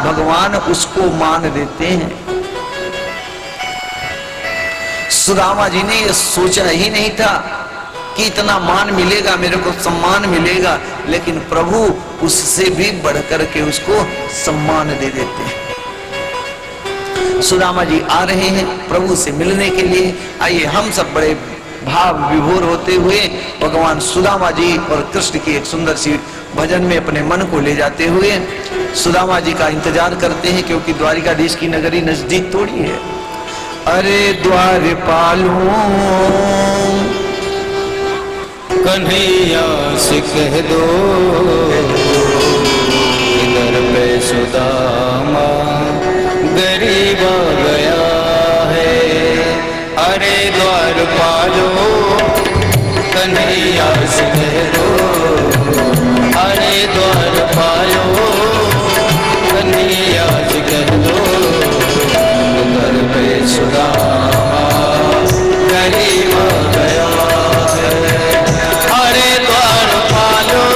भगवान उसको मान देते हैं। सुदामा जी ने यह सोचा ही नहीं था कि इतना मान मिलेगा, मेरे को सम्मान मिलेगा, लेकिन प्रभु उससे भी बढ़कर के उसको सम्मान दे देते हैं। सुदामा जी आ रहे हैं प्रभु से मिलने के लिए। आइए हम सब बड़े भाव विभोर होते हुए भगवान सुदामा जी और कृष्ण की एक सुंदर सी भजन में अपने मन को ले जाते हुए सुदामा जी का इंतजार करते हैं, क्योंकि द्वारिकाधीश की नगरी नजदीक थोड़ी है। अरे द्वारपालों कन्हैया से कह दो इधर पे सुदामा गरीब आ गया है। अरे द्वारपालों कन्हैया से कह दो, अरे द्वारपालों कन्हैया से कह दो इधर पे सुदामा गरीब आ गया है। अरे द्वारपालों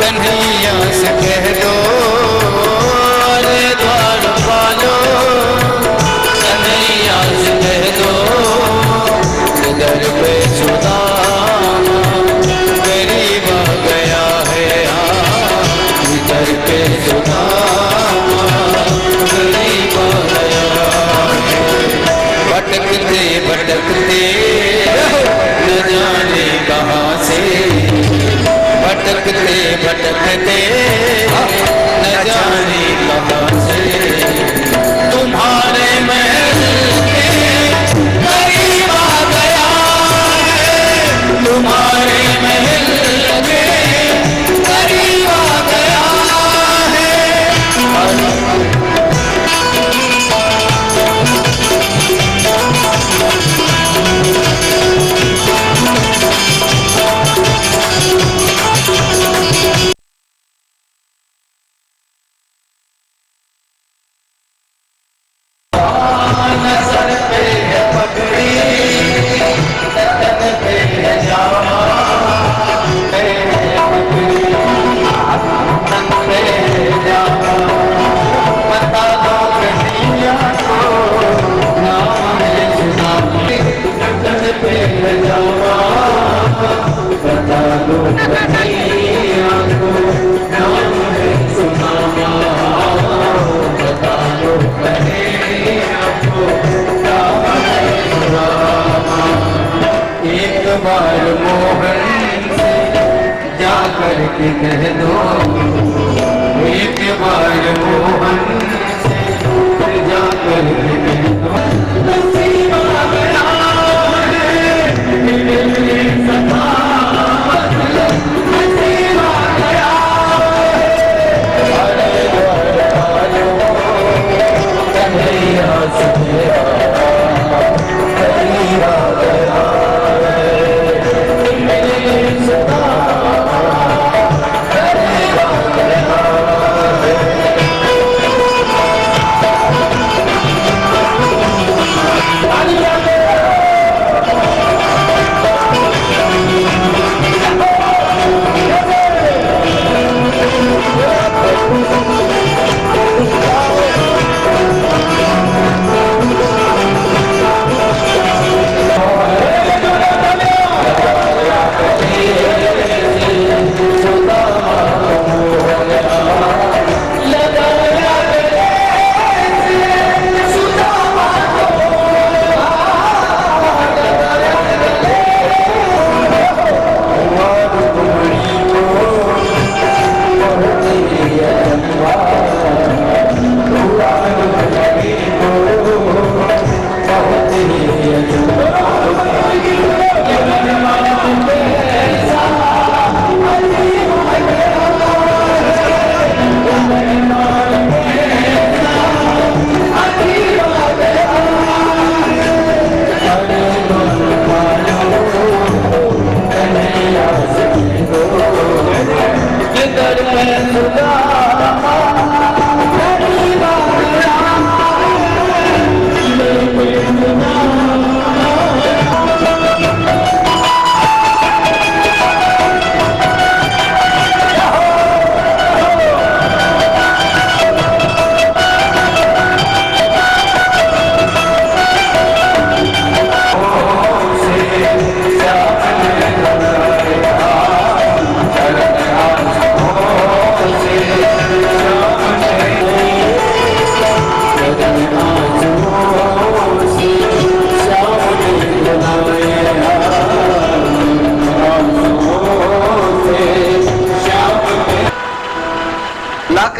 कन्हैया से कह दो, अरे द्वारपालों कन्हैया से कह दो इधर पे सुदामा गरीब आ गया है। इधर पे सुदामा गरीब आ गया है। भटकते भटकते न जाने कहाँ से, भटकते भटकते न जाने कहाँ से तुम्हारे महल के करीब आ गया है। तुम्हारे महल के करीब आ गया है।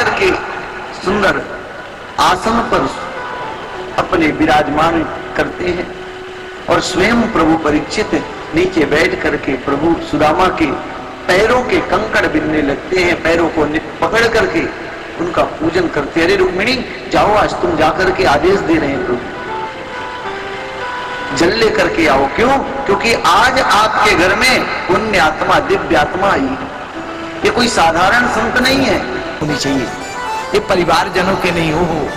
करके सुंदर आसन पर अपने विराजमान करते हैं और स्वयं प्रभु परीक्षित नीचे बैठ करके प्रभु सुदामा के पैरों के कंकड़ बिनने लगते हैं, पैरों को पकड़ करके उनका पूजन करते। अरे रुक्मिणी जाओ, आज तुम जाकर के आदेश दे रहे हैं प्रभु, जल लेकर के आओ। क्यों? क्योंकि आज आपके घर में पुण्य आत्मा, दिव्य आत्मा आई है। ये कोई साधारण संत नहीं है, होनी चाहिए, ये परिवार जनों के नहीं हो।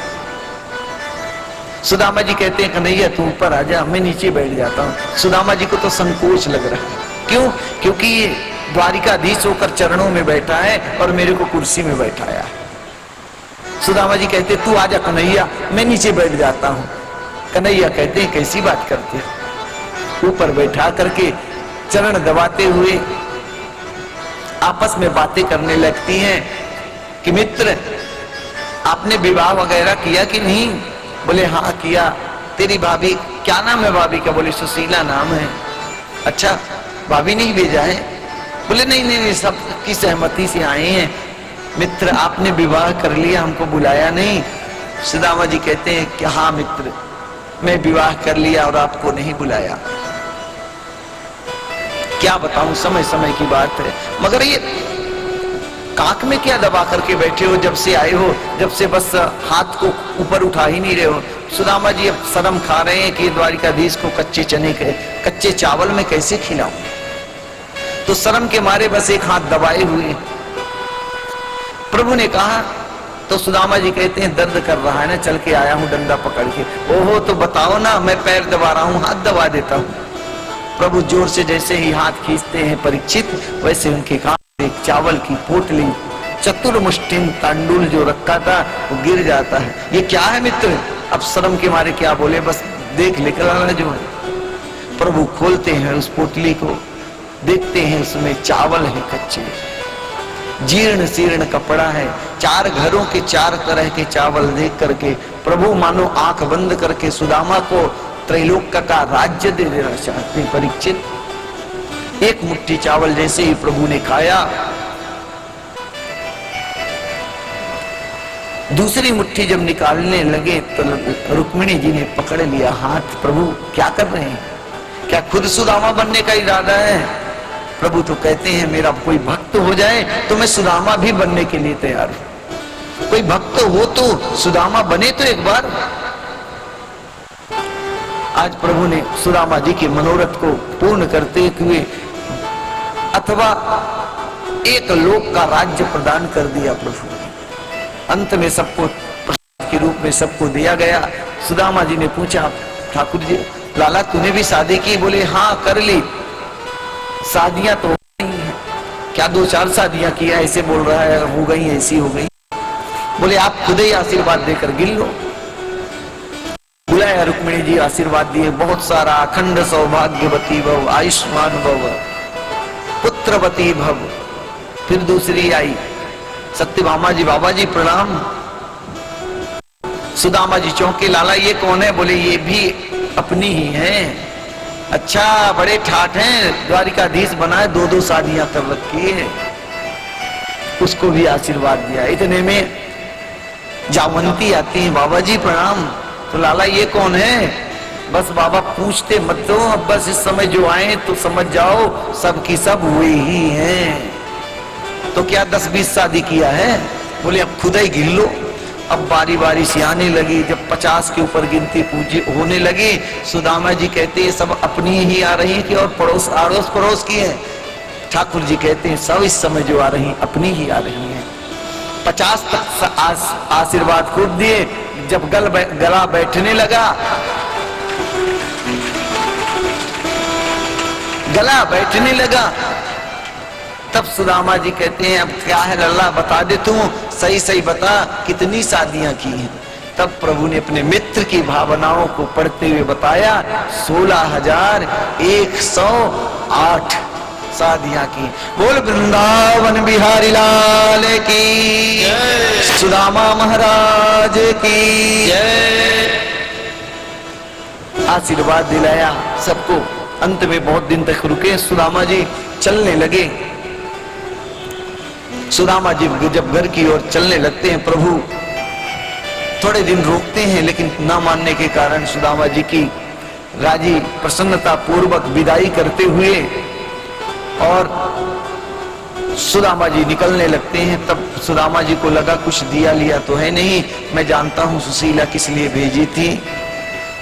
सुदामा जी कहते हैं कन्हैया तू ऊपर आ जा, मैं नीचे बैठ जाता हूं। सुदामा जी को तो संकोच लग रहा है। क्यों? क्योंकि ये द्वारिकाधीश होकर चरणों में बैठा है और मेरे को कुर्सी में बैठाया है। सुदामा जी कहते तू आजा कन्हैया, मैं नीचे बैठ जाता हूं। कन्हैया कहते हैं कैसी बात करते हैं? ऊपर बैठा करके चरण दबाते हुए आपस में बातें करने लगती हैं कि मित्र आपने विवाह वगैरह किया कि नहीं? बोले हाँ किया। तेरी भाभी, क्या नाम है भाभी का? बोले सुशीला नाम है। अच्छा, भाभी नहीं भेजा है? बोले नहीं नहीं, नहीं सबकी सहमति से आए हैं। मित्र आपने विवाह कर लिया, हमको बुलाया नहीं? सुदामा जी कहते हैं कि हाँ मित्र, मैं विवाह कर लिया और आपको नहीं बुलाया। क्या बताऊं, समय समय की बात है। मगर ये कांख में क्या दबा करके बैठे हो? जब से आए हो, जब से बस हाथ को ऊपर उठा ही नहीं रहे हो। सुदामा जी अब शर्म खा रहे हैं कि द्वारिकाधीश को कच्चे चने के, कच्चे चावल में कैसे खिलाऊं, तो शर्म के मारे बस एक हाथ दबाए हुए। प्रभु ने कहा तो सुदामा जी कहते हैं दर्द कर रहा है ना, चल के आया हूं डंडा पकड़ के। ओहो तो बताओ ना, मैं पैर दबा रहा हूं, हाथ दबा देता हूं। प्रभु जोर से जैसे ही हाथ खींचते हैं परीक्षित, वैसे उनके कान एक चावल की पोटली, चतुर्मुष्टिन तांडुल जो रखा था वो गिर जाता है। ये क्या है मित्र? अब शर्म के मारे क्या बोले, बस देख लेकर आना जो है। प्रभु खोलते हैं उस पोटली को, देखते हैं उसमें चावल है कच्चे, जीर्ण शीर्ण कपड़ा है। 4 घरों के 4 तरह के चावल देख करके प्रभु मानो आंख बंद करके सुदामा को त्रैलोक का राज्य दे देना चाहते। परीक्षित एक मुट्ठी चावल जैसे ही प्रभु ने खाया, दूसरी मुट्ठी जब निकालने लगे तो रुक्मिणी जी ने पकड़ लिया हाथ। प्रभु क्या कर रहे हैं? क्या खुद सुदामा बनने का इरादा है? प्रभु तो कहते हैं मेरा कोई भक्त हो जाए तो मैं सुदामा भी बनने के लिए तैयार हूं। कोई भक्त हो तो सुदामा बने तो एक बार। आज प्रभु ने सुदामा जी के मनोरथ को पूर्ण करते हुए अथवा एक लोक का राज्य प्रदान कर दिया प्रभु ने। अंत में सबको प्रसाद के रूप में सबको दिया गया। सुदामा जी ने पूछा ठाकुर जी लाला तूने भी शादी की? बोले हाँ कर ली। शादियां तो हो गई हैं, क्या 2-4 शादियां किया ऐसे बोल रहा है, हो गई ऐसी हो गई। बोले आप खुद ही आशीर्वाद देकर गिन लो। बुलाया रुक्मिणी जी, आशीर्वाद दिए बहुत सारा। अखंड सौभाग्यवती भव, आयुष्मान भव, पुत्रवती भव। फिर दूसरी आई सत्यभामा जी, बाबा जी प्रणाम। सुदामा जी चौंके, लाला ये कौन है? बोले ये भी अपनी ही है। अच्छा बड़े ठाठ हैं, द्वारिकाधीश बनाए, 2-2 शादियां कर रखी है। उसको भी आशीर्वाद दिया। इतने में जावंती आती है, बाबा जी प्रणाम। तो लाला ये कौन है? बस बाबा पूछते मत दो, अब बस इस समय जो आए तो समझ जाओ सबकी सब हुए ही हैं। तो क्या 10-20 शादी किया है? बोले अब खुद ही गिन लो। अब बारी बारी से आने लगी। जब 50 के ऊपर गिनती पूजी होने लगी, सुदामा जी कहते हैं सब अपनी ही आ रही कि और पड़ोस अड़ोस पड़ोस की है? ठाकुर जी कहते हैं सब इस समय जो आ रही अपनी ही आ रही हैं। 50 तक आशीर्वाद खूब दिए। जब गला बैठने लगा, गला बैठने लगा, तब सुदामा जी कहते हैं अब क्या है लल्ला बता दे, तू सही सही बता कितनी शादियां की हैं। तब प्रभु ने अपने मित्र की भावनाओं को पढ़ते हुए बताया 16,108 शादियां की। बोल वृंदावन बिहारी लाल की, सुदामा महाराज की जय। आशीर्वाद दिलाया सबको। अंत में बहुत दिन तक रुके। सुदामा जी चलने लगे। सुदामा जी जब घर की ओर चलने लगते हैं, प्रभु थोड़े दिन रोकते हैं, लेकिन ना मानने के कारण सुदामा जी की राजी प्रसन्नता पूर्वक विदाई करते हुए और सुदामा जी निकलने लगते हैं। तब सुदामा जी को लगा कुछ दिया लिया तो है नहीं, मैं जानता हूं सुशीला किस लिए भेजी थी,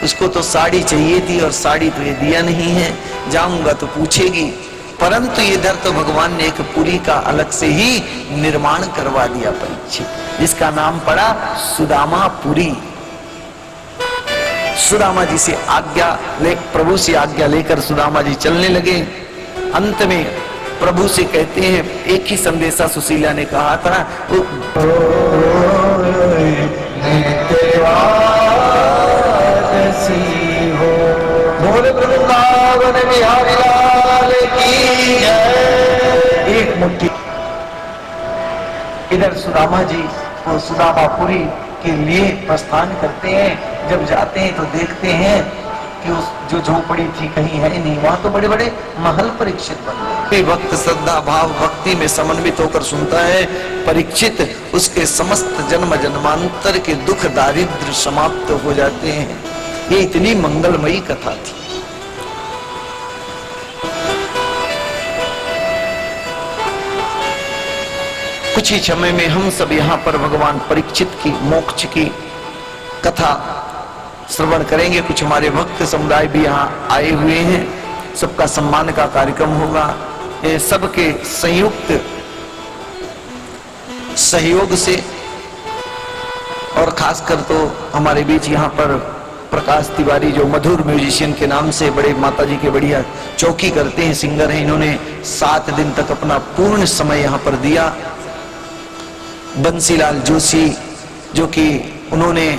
उसको तो साड़ी चाहिए थी और साड़ी तो ये दिया नहीं है, जाऊंगा तो पूछेगी। परंतु इधर तो भगवान ने एक पुरी का अलग से ही निर्माण करवा दिया परीक्षित, जिसका नाम पड़ा सुदामापुरी। सुदामा जी से प्रभु से आज्ञा लेकर सुदामा जी चलने लगे। अंत में प्रभु से कहते हैं, एक ही संदेशा सुशीला ने कहा था, बोले वृंदावन बिहारी लाल की जय। एक मुट्ठी इधर सुदामा जी वो सुदामापुरी के लिए प्रस्थान करते हैं। जब जाते हैं तो देखते हैं कि उस जो झोपड़ी थी कहीं है नहीं, वहां तो बड़े बड़े महल परीक्षित बन गए। भक्त श्रद्धा भाव भक्ति में समन्वित होकर सुनता है, परीक्षित उसके समस्त जन्म जन्मांतर के दुख दारिद्र समाप्त हो जाते हैं। ये इतनी मंगलमयी कथा थी। कुछ ही समय में हम सब यहाँ पर भगवान परीक्षित की मोक्ष की कथा श्रवण करेंगे। कुछ हमारे भक्त समुदाय भी यहाँ आए हुए हैं, सबका सम्मान का कार्यक्रम होगा। ये सबके संयुक्त सहयोग से, और खासकर तो हमारे बीच यहाँ पर प्रकाश तिवारी जो मधुर म्यूजिशियन के नाम से बड़े माताजी के बढ़िया चौकी करते हैं, सिंगर हैं, इन्होंने 7 दिन तक अपना पूर्ण समय यहाँ पर दिया। बंसीलाल जोशी जो कि उन्होंने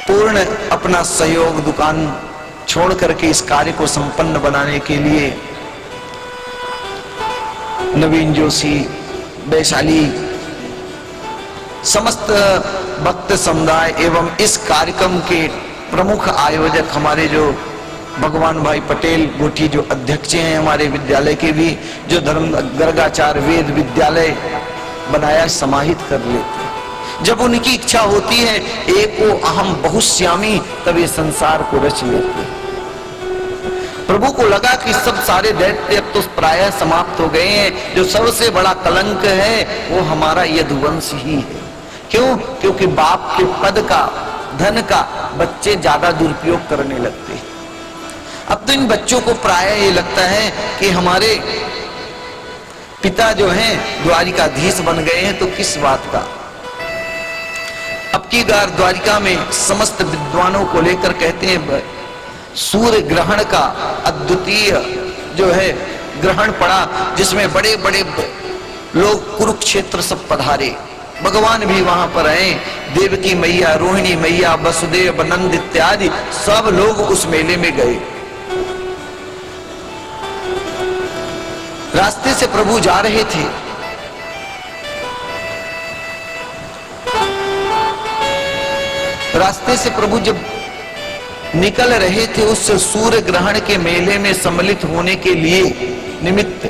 पूर्ण अपना सहयोग दुकान छोड़ करके इस कार्य को संपन्न बनाने के लिए, नवीन जोशी, वैशाली, समस्त भक्त समुदाय एवं इस कार्यक्रम के प्रमुख आयोजक हमारे जो भगवान भाई पटेल गोठी जो अध्यक्ष हैं हमारे विद्यालय के भी, जो धर्म गर्गाचार वेद विद्यालय बनाया समाहित कर लेते। जब उनकी इच्छा होती है एको अहम बहुश्यामी, तब ये संसार को रच लेते। प्रभु को लगा कि सब सारे दैत्य अब तो प्रायः समाप्त हो गए हैं, जो सबसे बड़ा कलंक है वो हमारा यदुवंश ही है। क्यों? क्योंकि बाप के पद का, धन का बच्चे ज्यादा दुरुपयोग करने लगते हैं। अब तो इन बच्चों को प्रायः ये लगता है कि हमारे पिता जो हैं द्वारिकाधीश बन गए हैं, तो किस बात का। अब की बार द्वारिका में समस्त विद्वानों को लेकर कहते हैं सूर्य ग्रहण का अद्वितीय जो है ग्रहण पड़ा, जिसमें बड़े बड़े लोग कुरुक्षेत्र सब पधारे, भगवान भी वहां पर आए, देवकी मैया, रोहिणी मैया, वसुदेव, नंद इत्यादि सब लोग उस मेले में गए। रास्ते से प्रभु जा रहे थे, रास्ते से प्रभु जब निकल रहे थे उस सूर्य ग्रहण के मेले में सम्मिलित होने के लिए निमित्त,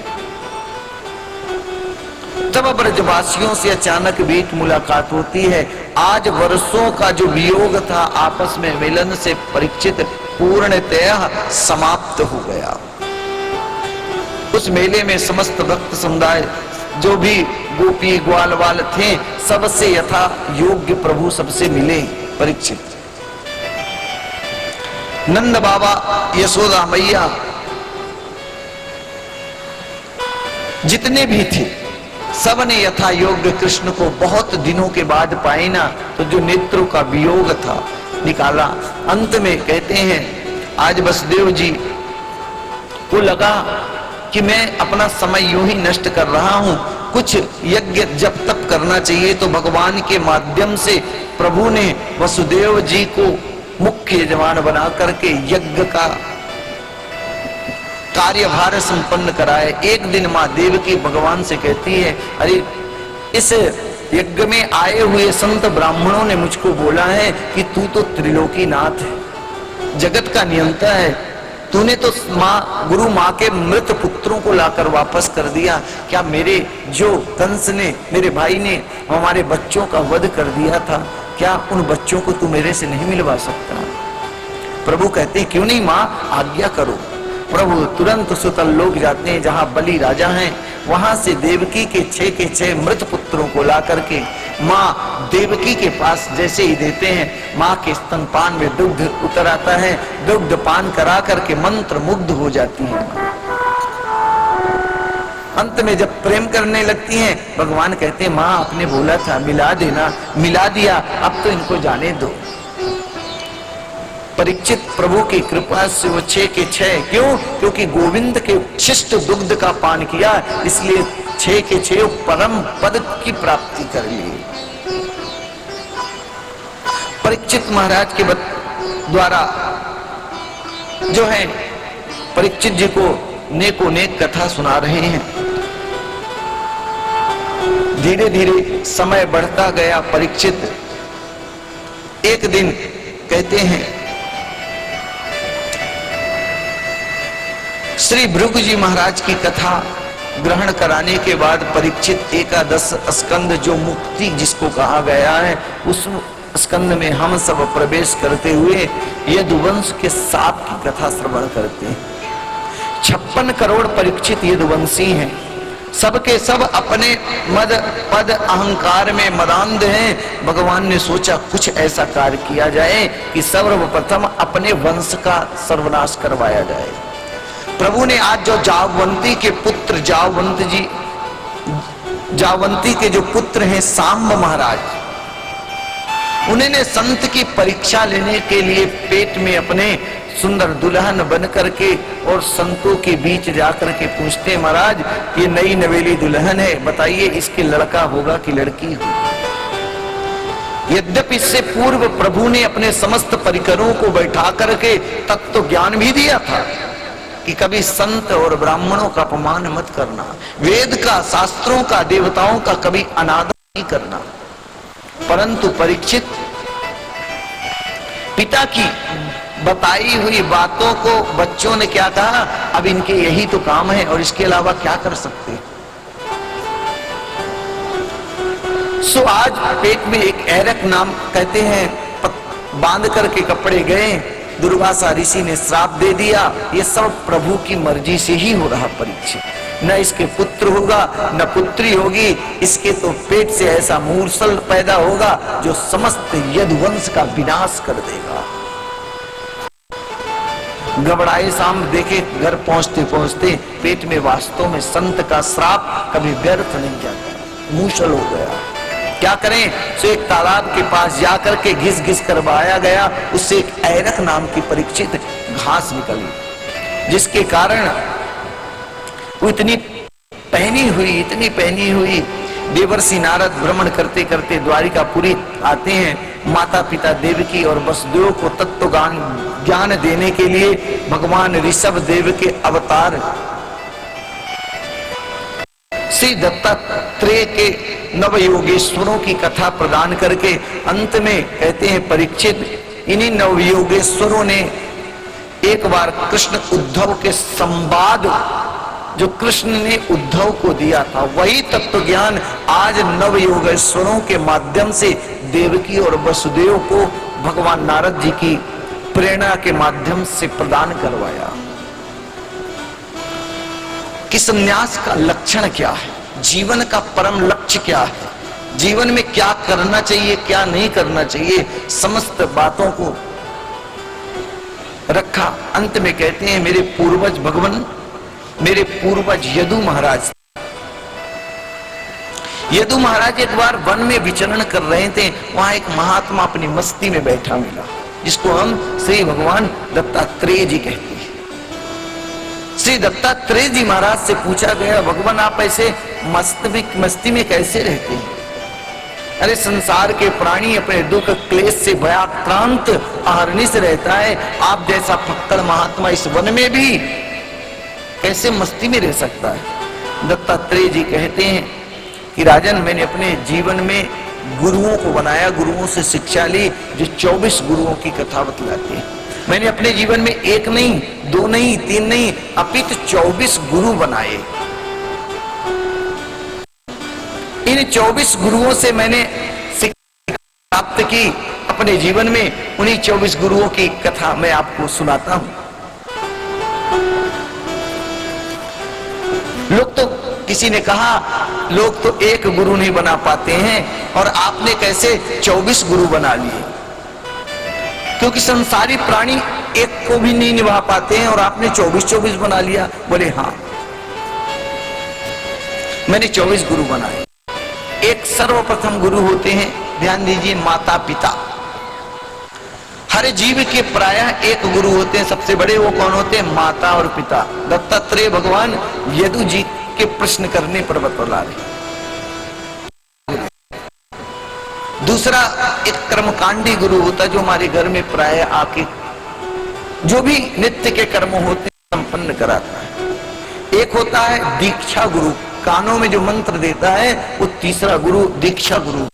तब ब्रजवासियों से अचानक भेंट मुलाकात होती है। आज वर्षों का जो वियोग था आपस में मिलन से परीक्षित पूर्णतः समाप्त हो गया। उस मेले में समस्त भक्त समुदाय जो भी गोपी ग्वाल वाल थे, सबसे यथा योग्य प्रभु सबसे मिले परीक्षित। नंद बाबा, यशोदा मैया, जितने भी थे सबने यथा योग्य कृष्ण को बहुत दिनों के बाद पाए ना, तो जो नेत्रों का वियोग था निकाला। अंत में कहते हैं आज वसुदेव जी को लगा कि मैं अपना समय यूं ही नष्ट कर रहा हूं, कुछ यज्ञ जब तप करना चाहिए। तो भगवान के माध्यम से प्रभु ने वसुदेव जी को मुख्य यजमान बना करके यज्ञ का कार्यभार संपन्न कराए। एक दिन मां देवकी भगवान से कहती है, अरे इस यज्ञ में आए हुए संत ब्राह्मणों ने मुझको बोला है कि तू तो त्रिलोकीनाथ है, जगत का नियंता है, तूने तो माँ गुरु माँ के मृत पुत्रों को लाकर वापस कर दिया, क्या मेरे जो कंस ने, मेरे भाई ने हमारे बच्चों का वध कर दिया था, क्या उन बच्चों को तू मेरे से नहीं मिलवा सकता? प्रभु कहते हैं क्यों नहीं माँ, आज्ञा करो। प्रभु तुरंत सुतल लोग जाते हैं जहां बलि राजा हैं, वहां से देवकी के 6 मृत पुत्रों को ला करके माँ देवकी के पास जैसे ही देते हैं, माँ के स्तनपान में दुग्ध उतर आता है, दुग्ध पान करा करके मंत्र मुग्ध हो जाती है। अंत में जब प्रेम करने लगती हैं, भगवान कहते हैं माँ आपने बोला था मिला देना, मिला दिया, अब तो इनको जाने दो। परीक्षित प्रभु की कृपा से वो 6 के 6, क्यों? क्योंकि गोविंद के शिष्ट दुग्ध का पान किया, इसलिए 6 के 6 परम पद की प्राप्ति कर ली। परीक्षित महाराज के द्वारा जो है परीक्षित जी को नेको नेक कथा सुना रहे हैं। धीरे धीरे समय बढ़ता गया। परीक्षित एक दिन कहते हैं श्री भृगु जी महाराज की कथा ग्रहण कराने के बाद परीक्षित एकादश स्कंद जो मुक्ति जिसको कहा गया है, उस स्कंद में हम सब प्रवेश करते हुए यदुवंश के साप की कथा श्रवण करते हैं। 56 करोड़ परीक्षित यदुवंशी हैं, सबके सब अपने मद पद अहंकार में मदान्ध हैं। भगवान ने सोचा कुछ ऐसा कार्य किया जाए कि सर्वप्रथम अपने वंश का सर्वनाश करवाया जाए। प्रभु ने आज जो जावंती के पुत्र जावंती के जो पुत्र हैं सांब महाराज, उन्होंने संत की परीक्षा लेने के लिए पेट में अपने सुंदर दुल्हन बन करके और संतों के बीच जाकर के पूछते महाराज ये नई नवेली दुल्हन है, बताइए इसके लड़का होगा कि लड़की होगी? यद्यपि इससे पूर्व प्रभु ने अपने समस्त परिकरों को बैठा करके तत्व ज्ञान भी दिया था कि कभी संत और ब्राह्मणों का अपमान मत करना, वेद का, शास्त्रों का, देवताओं का कभी अनादर नहीं करना। परंतु परीक्षित पिता की बताई हुई बातों को बच्चों ने क्या कहा, अब इनके यही तो काम है और इसके अलावा क्या कर सकते। सो आज पेट में एक ऐरक नाम कहते हैं बांध करके कपड़े गए, दुर्वासा ऋषि ने श्राप दे दिया। ये सब प्रभु की मर्जी से ही हो रहा परीक्षित, न इसके पुत्र होगा न पुत्री होगी, इसके तो पेट से ऐसा मूर्छल पैदा होगा जो समस्त यदुवंश का विनाश कर देगा। घबराए सांब देखे घर पहुंचते पहुंचते पेट में वास्तव में संत का श्राप कभी व्यर्थ नहीं जाता, मूर्छल हो गया। क्या करें? तो एक तालाब के पास जाकर के घिस घिस कर बहाया गया, उससे एक ऐरक नाम की परीक्षित घास निकली, जिसके कारण वो इतनी पहनी हुई देवर्षि नारद भ्रमण करते करते द्वारिकापुरी आते हैं। माता पिता देवकी और वसुदेव को तत्व ज्ञान देने के लिए भगवान ऋषभ देव के अवतार श्री दत्तात्रेय के नव योगेश्वरों की कथा प्रदान करके अंत में कहते हैं परीक्षित इन्हीं नव योगेश्वरों ने एक बार कृष्ण उद्धव के संवाद जो कृष्ण ने उद्धव को दिया था, वही तत्व ज्ञान आज नव योगेश्वरों के माध्यम से देवकी और वसुदेव को भगवान नारद जी की प्रेरणा के माध्यम से प्रदान करवाया। कि संन्यास का लक्षण क्या है, जीवन का परम लक्ष्य क्या है, जीवन में क्या करना चाहिए क्या नहीं करना चाहिए, समस्त बातों को रखा। अंत में कहते हैं मेरे पूर्वज भगवान, मेरे पूर्वज यदु महाराज एक बार वन में विचरण कर रहे थे, वहां एक महात्मा अपनी मस्ती में बैठा मिला, जिसको हम श्री भगवान दत्तात्रेय जी कहते हैं। श्री दत्तात्रेय जी महाराज से पूछा गया भगवान आप ऐसे मस्ती में कैसे रहते हैं? अरे संसार के प्राणी अपने दुख क्लेश से भयाक्रांत अहर्निश रहता है, आप जैसा फक्कड़ महात्मा इस वन में भी कैसे मस्ती में रह सकता है? दत्तात्रेय जी कहते हैं कि राजन मैंने अपने जीवन में गुरुओं को बनाया, गुरुओं से शिक्षा ली, जो 24 गुरुओं की कथा बतलाते हैं। मैंने अपने जीवन में एक नहीं, दो नहीं, तीन नहीं, अपितु 24 गुरु बनाए। इन 24 गुरुओं से मैंने शिक्षा प्राप्त की अपने जीवन में। उन्हीं 24 गुरुओं की कथा मैं आपको सुनाता हूं। लोग तो, किसी ने कहा लोग तो एक गुरु नहीं बना पाते हैं और आपने कैसे 24 गुरु बना लिए, क्योंकि संसारी प्राणी एक को भी नहीं निभा पाते हैं और आपने 24 बना लिया। बोले हाँ, मैंने 24 गुरु बनाए। एक सर्वप्रथम गुरु होते हैं, ध्यान दीजिए, माता पिता। हर जीव के प्रायः एक गुरु होते हैं, सबसे बड़े वो कौन होते हैं? माता और पिता। दत्तात्रेय भगवान यदु जी के प्रश्न करने पर बतला रहे। दूसरा एक कर्मकांडी गुरु होता है, जो हमारे घर में प्रायः आके जो भी नित्य के कर्म होते हैं संपन्न कराता है। एक होता है दीक्षा गुरु, कानों में जो मंत्र देता है, वो तीसरा गुरु दीक्षा गुरु।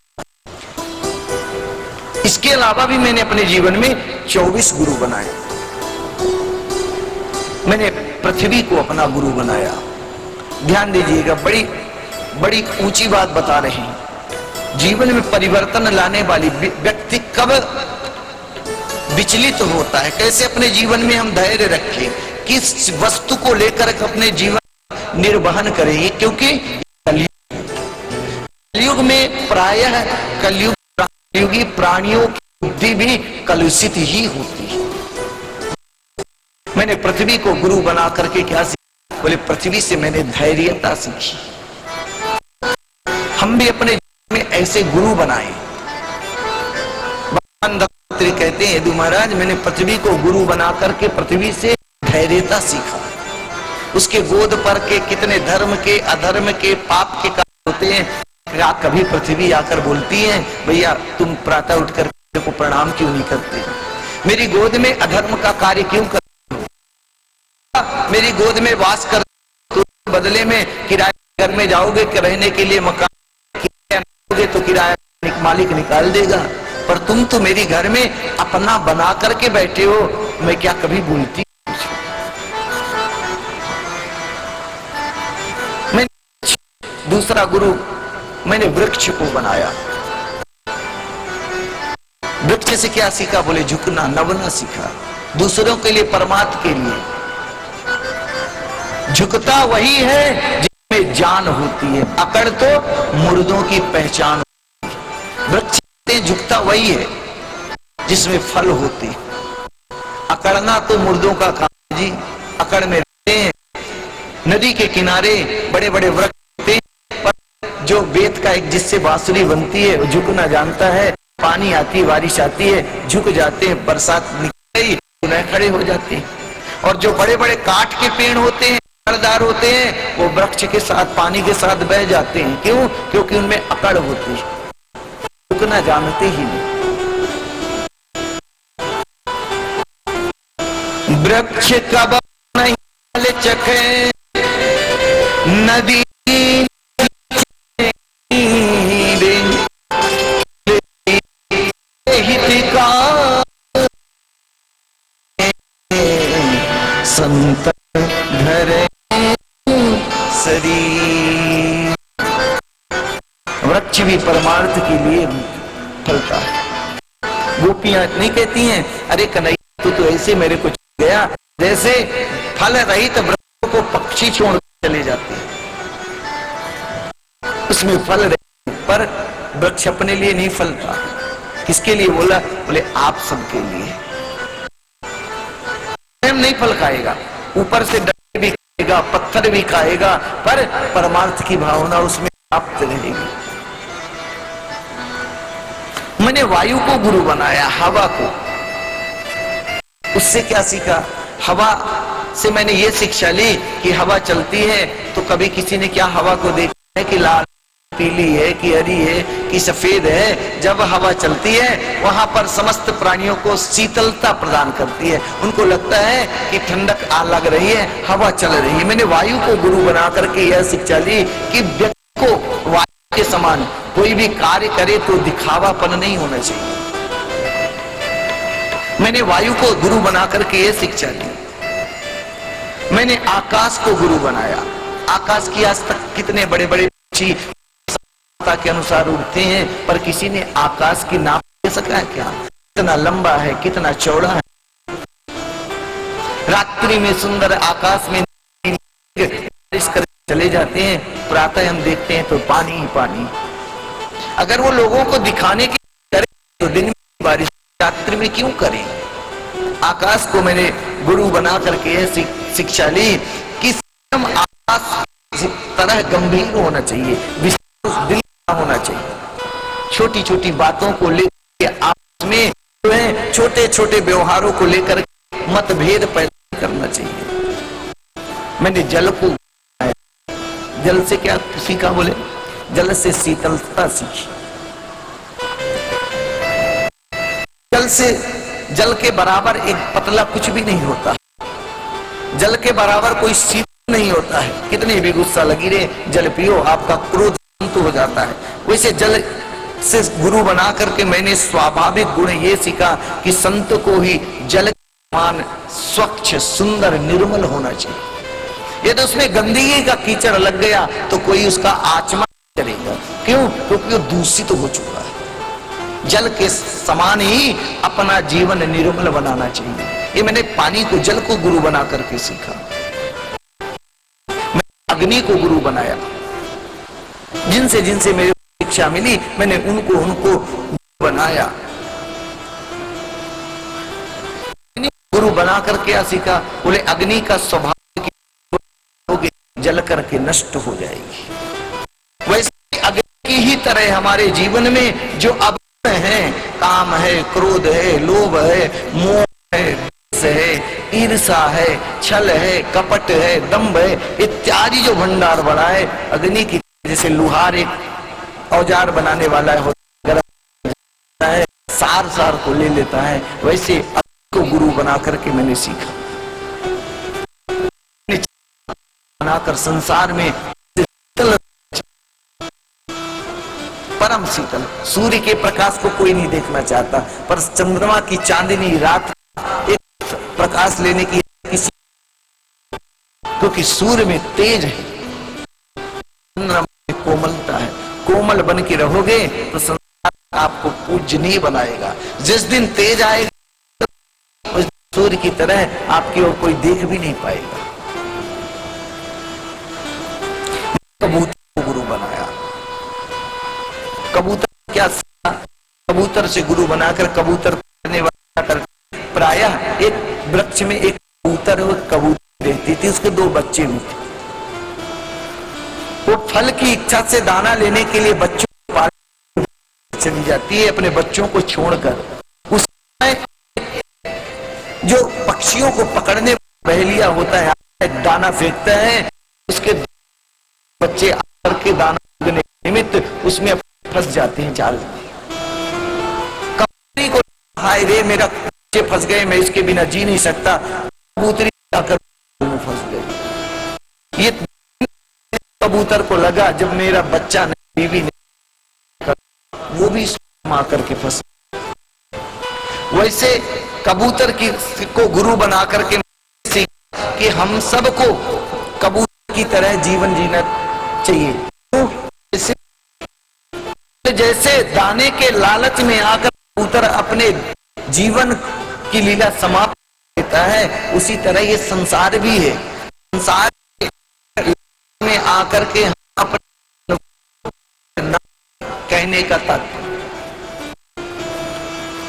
इसके अलावा भी मैंने अपने जीवन में 24 गुरु बनाए। मैंने पृथ्वी को अपना गुरु बनाया। ध्यान दीजिएगा, बड़ी बड़ी ऊंची बात बता रहे हैं। जीवन में परिवर्तन लाने वाली व्यक्ति कब विचलित होता है, कैसे अपने जीवन में हम धैर्य रखें, किस वस्तु को लेकर अपने जीवन निर्वहन करें, क्योंकि कलयुग में प्रायः कलयुगी प्राणियों की बुद्धि भी कलुषित ही होती है। मैंने पृथ्वी को गुरु बना करके क्या सीखा? बोले पृथ्वी से मैंने धैर्यता सीखी। हम भी अपने जीवन में ऐसे गुरु बनाए। भगवान दत्तात्रेय कहते हैं, यदु महाराज मैंने पृथ्वी को गुरु बना करके पृथ्वी से धैर्यता सीखा। उसके गोद पर के कितने धर्म के, अधर्म के, पाप के कार्य होते हैं, क्या कभी पृथ्वी आकर बोलती है भैया तुम प्रातः उठकर को प्रणाम क्यों नहीं करते? मेरी गोद में अधर्म का कार्य क्यों करते हो? मेरी गोद में वास कर, तो बदले में किराए घर में जाओगे, रहने के लिए मकान तो किराया मालिक निकाल देगा, पर तुम तो मेरी घर में अपना बना करके बैठे हो। मैं क्या कभी बोलती? मैं दूसरा गुरु मैंने वृक्ष को बनाया। वृक्ष से क्या सीखा? बोले झुकना, नवना सीखा। दूसरों के लिए, परमात्मा के लिए झुकता वही है जिसमें जान होती है। अकड़ तो मुर्दों की पहचान होती है। वृक्ष से झुकता वही है जिसमें फल होती है। अकड़ना तो मुर्दों का काम जी, अकड़ में रहते हैं। नदी के किनारे बड़े बड़े वृक्ष होते हैं, पर जो वेद का एक जिससे बांसुरी बनती है वो झुकना जानता है। पानी आती, बारिश आती है, झुक जाते हैं, बरसात निकल गई पुनः खड़े हो जाते हैं। और जो बड़े बड़े काठ के पेड़ होते हैं, फलदार होते हैं, वो वृक्ष के साथ, पानी के साथ बह जाते हैं। क्यों? क्योंकि उनमें अकड़ होती है, झुकना जानते ही नहीं। वृक्ष कब नहीं चखे नदी संत धरे शरीर। वृक्ष भी परमार्थ के लिए फलता है। गोपियां नहीं कहती हैं अरे कन्हैया तू तो ऐसे मेरे को गया, जैसे फल रहित वृक्ष को पक्षी छोड़ चले जाते हैं। उसमें फल रहे पर वृक्ष अपने लिए नहीं फलता। किसके लिए बोला? बोले आप सबके लिए। नहीं फल खाएगा, ऊपर से डंडे भी खाएगा, पत्थर भी खाएगा, पर परमार्थ की भावना उसमें प्राप्त रहेगी। मैंने वायु को गुरु बनाया, हवा को। उससे क्या सीखा? हवा से मैंने ये शिक्षा ली कि हवा चलती है तो कभी किसी ने क्या हवा को देखा है कि लाल, पीली है कि हरी है कि सफेद है। जब हवा चलती है वहां पर समस्त प्राणियों को शीतलता प्रदान करती है। उनको लगता है कि ठंडक लग रही है, हवा चल रही है। मैंने वायु को गुरु बना करके यह शिक्षा ली कि व्यक्ति को वायु के समान कोई भी कार्य करे तो दिखावापन नहीं होना चाहिए। मैंने वायु को गुरु बना करके ये शिक्षा दी। मैंने आकाश को गुरु बनाया। आकाश की आज तक कितने बड़े बड़े पक्षी के अनुसार उड़ते हैं, पर किसी ने आकाश की नाप दे सका है क्या? कितना लंबा है, कितना चौड़ा है। रात्रि में सुंदर आकाश में बारिश कर चले जाते हैं, प्रातः हम देखते हैं तो पानी ही पानी। अगर वो लोगों को दिखाने के लिए तो दिन में बारिश, रात्रि में क्यों करें? आकाश को मैंने गुरु बना करके ऐसी शिक्षा ली कि स्वयं आकाश इस तरह गंभीर होना चाहिए, विश्वास दिल होना चाहिए। छोटी छोटी बातों को लेकर आपस में जो है छोटे छोटे व्यवहारों को लेकर मतभेद पैदा करना चाहिए। मैंने जल को, जल से क्या सीखा? बोले जल से शीतलता सीखी। जल के बराबर एक पतला कुछ भी नहीं होता, जल के बराबर कोई शीतल नहीं होता है। कितने भी गुस्सा लगी रहे, जल पियो, आपका क्रोध शांत हो जाता है। वैसे जल से गुरु बना करके मैंने स्वाभाविक गुण ये सीखा कि संत को ही जल के समान स्वच्छ सुंदर निर्मल होना चाहिए। यदि उसमें गंदगी का कीचड़ लग गया तो कोई उसका आचमन करेगा। क्यों? क्योंकि वो दूषित हो चुका है। जल के समान ही अपना जीवन निर्मल बनाना चाहिए। ये मैंने पानी को, जल को गुरु बना करके सीखा। मैं अग्नि को गुरु बनाया। जिनसे जिनसे मेरी शिक्षा मिली मैंने उनको बनाया। गुरु बना करके क्या सीखा? बोले अग्नि का स्वभाव जल करके नष्ट हो जाएगी। वैसे अग्नि की ही तरह हमारे जीवन में जो अब है, काम है, क्रोध है, लोभ है, मोह है, द्वेष है, ईर्षा है, छल है, कपट है, दंभ है, इत्यादि जो भंडार बड़ा है अग्नि की, जैसे लुहार एक औजार बनाने वाला है, सार को ले लेता है, वैसे अग्नि को गुरु बना करके मैंने सीखा। बनाकर संसार में परम शीतल, सूर्य के प्रकाश को कोई नहीं देखना चाहता, पर चंद्रमा की चांदनी रात एक प्रकाश लेने की किसी, क्योंकि सूर्य में तेज है, चंद्रमा में कोमलता है। कोमल बन के रहोगे तो संसार आपको पूजनीय बनाएगा। जिस दिन तेज आएगा उस सूर्य की तरह आपकी ओर कोई देख भी नहीं पाएगा। कबूतर को गुरु बनाया। कबूतर क्या? कबूतर से गुरु बनाकर कबूतर करने वाला कर, प्रायः एक वृक्ष में एक कबूतर और कबूतर रहती थी, उसके 2 बच्चे भी थे। वो फल की इच्छा से दाना लेने के लिए बच्चों को पालने चली जाती है अपने बच्चों को छोड़कर। उस जो पक्षियों को पकड़ने बहेलिया होता है, दाना फेंकता है, उसके बच्चे आकर के दाना निमित्त उसमें फंस जाते हैं जाल में। कबूतरी को हाय रे मेरा बच्चे फंस गए, मैं इसके बिना जी नहीं सकता, कबूतरी आकर फंस गई। ये कबूतर को लगा जब मेरा बच्चा नहीं, बीवी नहीं, वो भी मां करके फंस। वैसे कबूतर को गुरु बना करके कि हम सबको कबूतर की तरह जीवन जीना चाहिए। जैसे दाने के लालच में आकर कबूतर अपने जीवन की लीला समाप्त देता है, उसी तरह ये संसार भी है। संसार में आकर के अपने कहने का तात्पर्य,